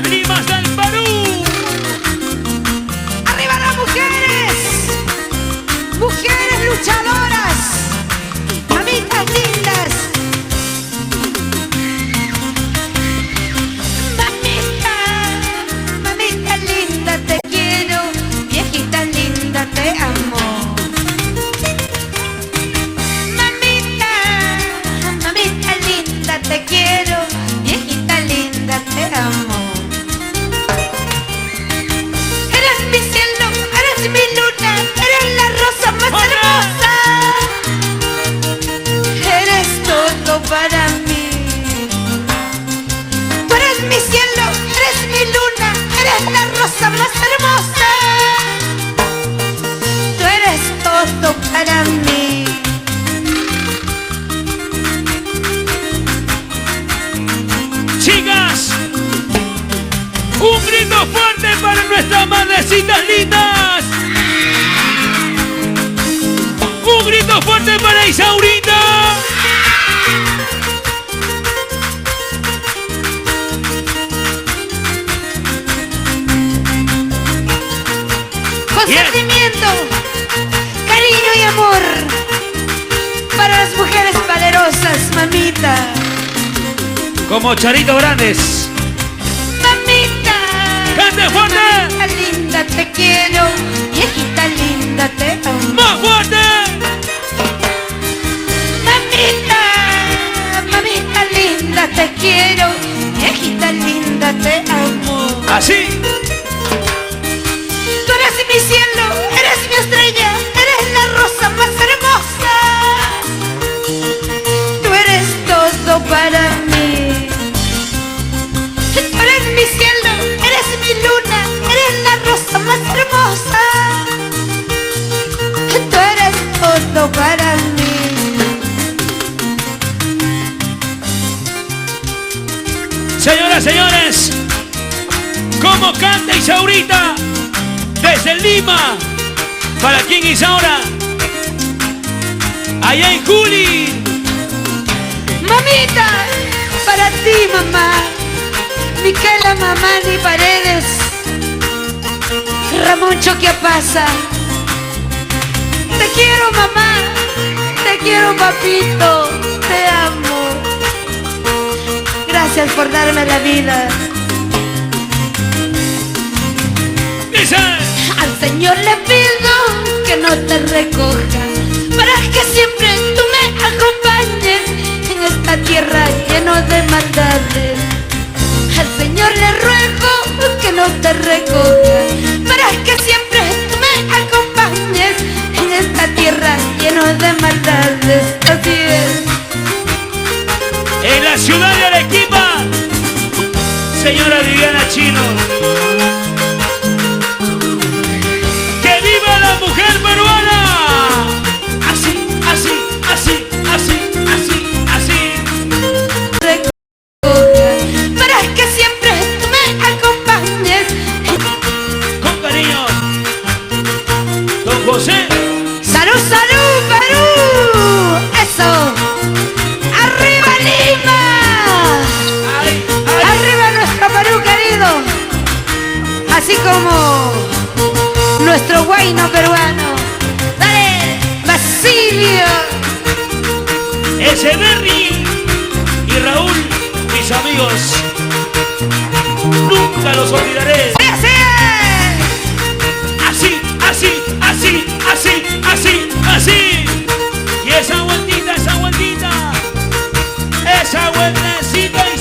las Limas del Perú. ¡Arriba las mujeres! ¡Mujeres luchadoras! ¡Mamitas lindas! ¡Mamita! ¡Mamita linda, te quiero! ¡Viejita linda, te amo! ¡Mamita! ¡Mamita linda, te quiero! ¡Viejita linda, te amo! Eres mi cielo, eres mi luna, eres la rosa más hermosa. Eres todo para mí. Tú eres mi cielo, eres mi luna, eres la rosa más hermosa. Tú eres todo para mí. Chicas, un grito fuerte para nuestras madrecitas lindas. Un grito fuerte para Isaurita. Con sentimiento, cariño y amor para las mujeres valerosas, mamita. Como Charito Grandes. Mamita, ¡Cante fuerte! mamita linda, te quiero. Viejita linda, te amo. ¡Más fuerte! Mamita, mamita linda, te quiero. Viejita linda, te amo. Así. Tú eres mi cielo, eres mi estrella, eres la rosa más hermosa. Tú eres todo para mí. Tú eres mi cielo, eres mi luna, eres la rosa más hermosa. Tú eres todo para mí. Señoras, señores, ¿cómo canta Isaurita? Desde Lima. ¿Para quién, Isaura? Allá en Juli. Mamita, para ti, mamá. Micaela Mamani Paredes, Ramón Choquiapasa. Te quiero, mamá. Te quiero, papito. Te amo. Gracias por darme la vida. Dice. Al Señor le pido que no te recoja, para que siempre tú me acompañes en esta tierra lleno de maldades. Al Señor le ruego que no te recoja, para que siempre tú me acompañes en esta tierra lleno de maldades. Así es. En la ciudad de Arequipa, señora Viviana Chino. ¡Que viva la mujer peruana! Así, así, así, así, así, así. Para que siempre tú me acompañes. Con cariño, don José. ¡Salud, salud, Perú! ¡Eso! ¡Arriba Lima! Ay, ay. ¡Arriba nuestro Perú querido! Así como nuestro guayno peruano. ¡Dale, Basilio! Ese Berry y Raúl, mis amigos. Nunca los olvidaré. ¡Así Así, así, así, así, así, así. Y esa vueltita, esa vueltita, esa vueltecita y